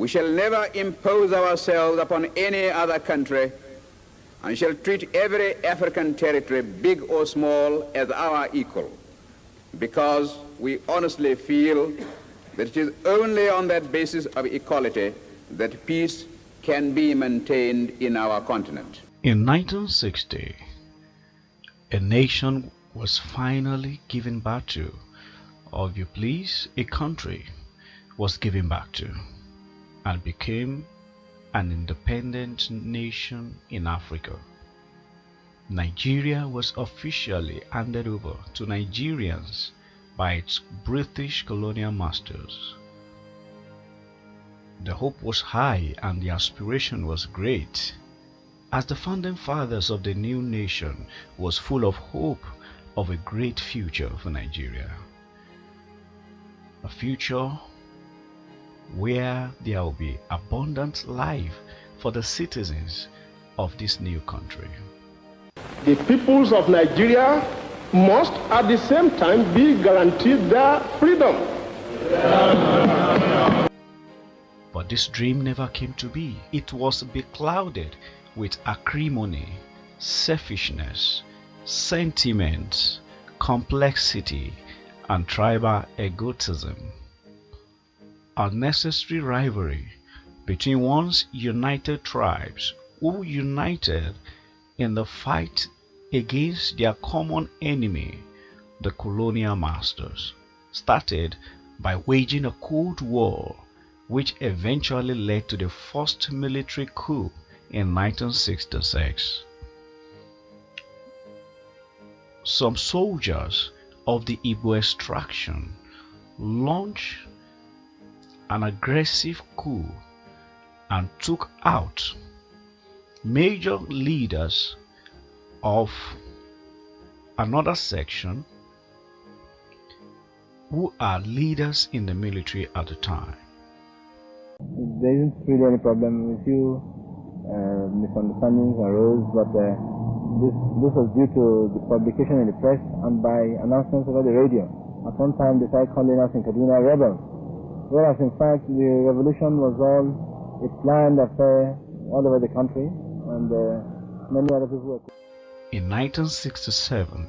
We shall never impose ourselves upon any other country and shall treat every African territory, big or small, as our equal, because we honestly feel that it is only on that basis of equality that peace can be maintained in our continent. In 1960, a nation was finally given back to, or if you please, a country was given back to, and became an independent nation in Africa. Nigeria was officially handed over to Nigerians by its British colonial masters. The hope was high and the aspiration was great, as the founding fathers of the new nation was full of hope of a great future for Nigeria. A future where there will be abundant life for the citizens of this new country. The peoples of Nigeria must at the same time be guaranteed their freedom. But this dream never came to be. It was beclouded with acrimony, selfishness, sentiment, complexity, and tribal egotism. Unnecessary rivalry between once united tribes who united in the fight against their common enemy, the colonial masters, started by waging a Cold War, which eventually led to the first military coup in 1966. Some soldiers of the Igbo extraction launched an aggressive coup and took out major leaders of another section who are leaders in the military at the time. There isn't really any problem. A few misunderstandings arose, but this was due to the publication in the press and by announcements over the radio. At one time they started calling us in Kaduna rebels, whereas in fact the revolution was all a planned affair all over the country, and many other people were. In 1967,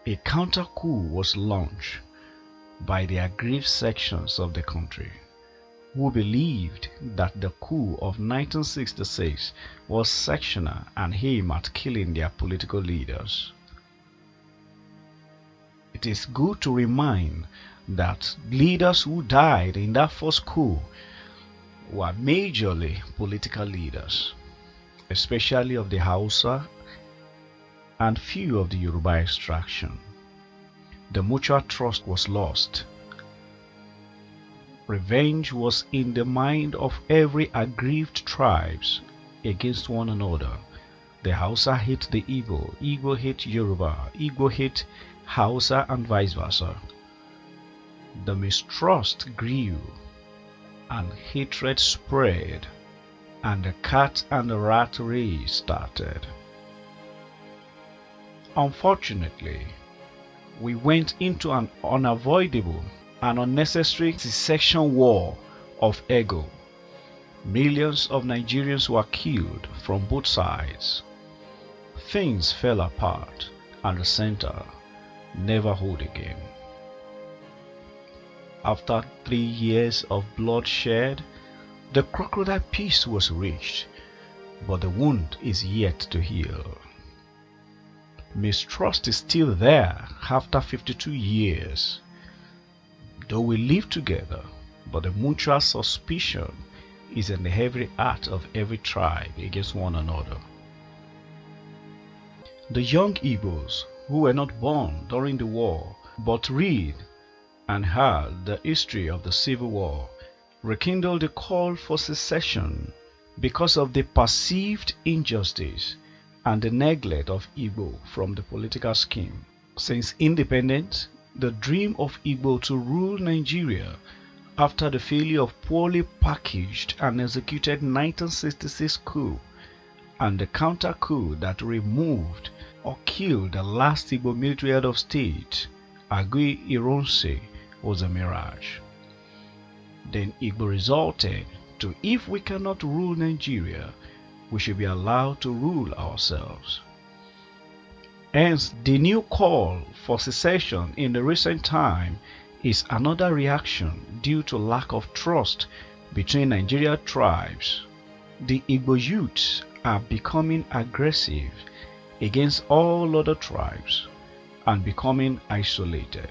a counter-coup was launched by the aggrieved sections of the country, who believed that the coup of 1966 was sectional and aimed at killing their political leaders. It is good to remind that leaders who died in that first coup were majorly political leaders, especially of the Hausa and few of the Yoruba extraction. The mutual trust was lost. Revenge was in the mind of every aggrieved tribes against one another. The Hausa hate the Igbo, Igbo hate Yoruba, Igbo hate Hausa, and vice versa. The mistrust grew and hatred spread, and the cat and the rat race started. Unfortunately, we went into an unavoidable and unnecessary secession war of ego. Millions of Nigerians were killed from both sides. Things fell apart and the center never hold again. After 3 years of bloodshed, the crocodile peace was reached, but the wound is yet to heal. Mistrust is still there after 52 years. Though we live together, but the mutual suspicion is in the every heart of every tribe against one another. The young Igbos who were not born during the war but read and heard the history of the Civil War rekindled the call for secession because of the perceived injustice and the neglect of Igbo from the political scheme. Since independence, the dream of Igbo to rule Nigeria after the failure of poorly packaged and executed 1966 coup and the counter coup that removed or killed the last Igbo military head of state, Agui Ironsi, was a mirage. Then Igbo resorted to if we cannot rule Nigeria, we should be allowed to rule ourselves. Hence, the new call for secession in the recent time is another reaction due to lack of trust between Nigeria tribes. The Igbo youths are becoming aggressive against all other tribes and becoming isolated.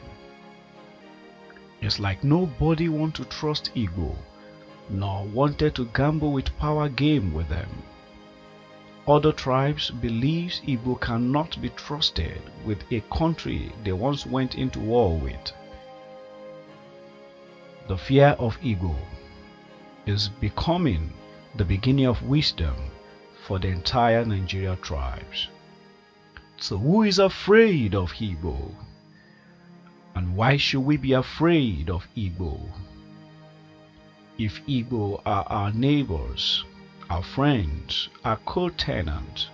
It's like nobody wants to trust Igbo, nor wanted to gamble with power game with them. Other tribes believe Igbo cannot be trusted with a country they once went into war with. The fear of Igbo is becoming the beginning of wisdom for the entire Nigeria tribes. So who is afraid of Igbo? And why should we be afraid of Igbo? If Igbo are our neighbors, our friends, our co-tenants,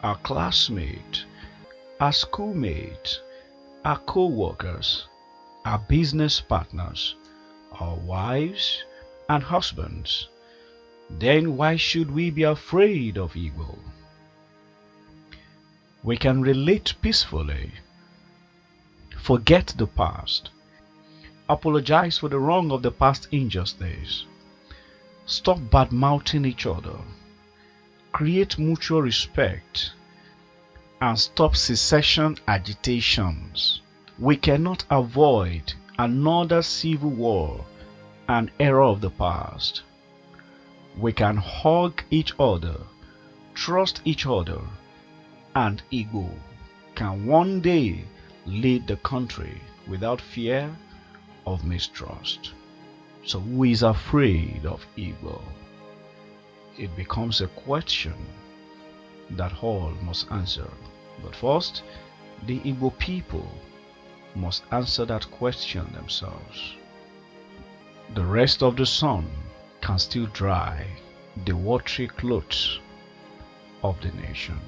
our classmates, our schoolmates, our co-workers, our business partners, our wives and husbands, then why should we be afraid of Igbo? We can relate peacefully, forget the past, apologize for the wrong of the past injustice, stop bad-mouthing each other, create mutual respect, and stop secession agitations. We cannot avoid another civil war and era of the past. We can hug each other, trust each other, and Igbo can one day lead the country without fear of mistrust. So who is afraid of Igbo? It becomes a question that all must answer. But first, the Igbo people must answer that question themselves. The rest of the sun can still dry the watery clothes of the nation.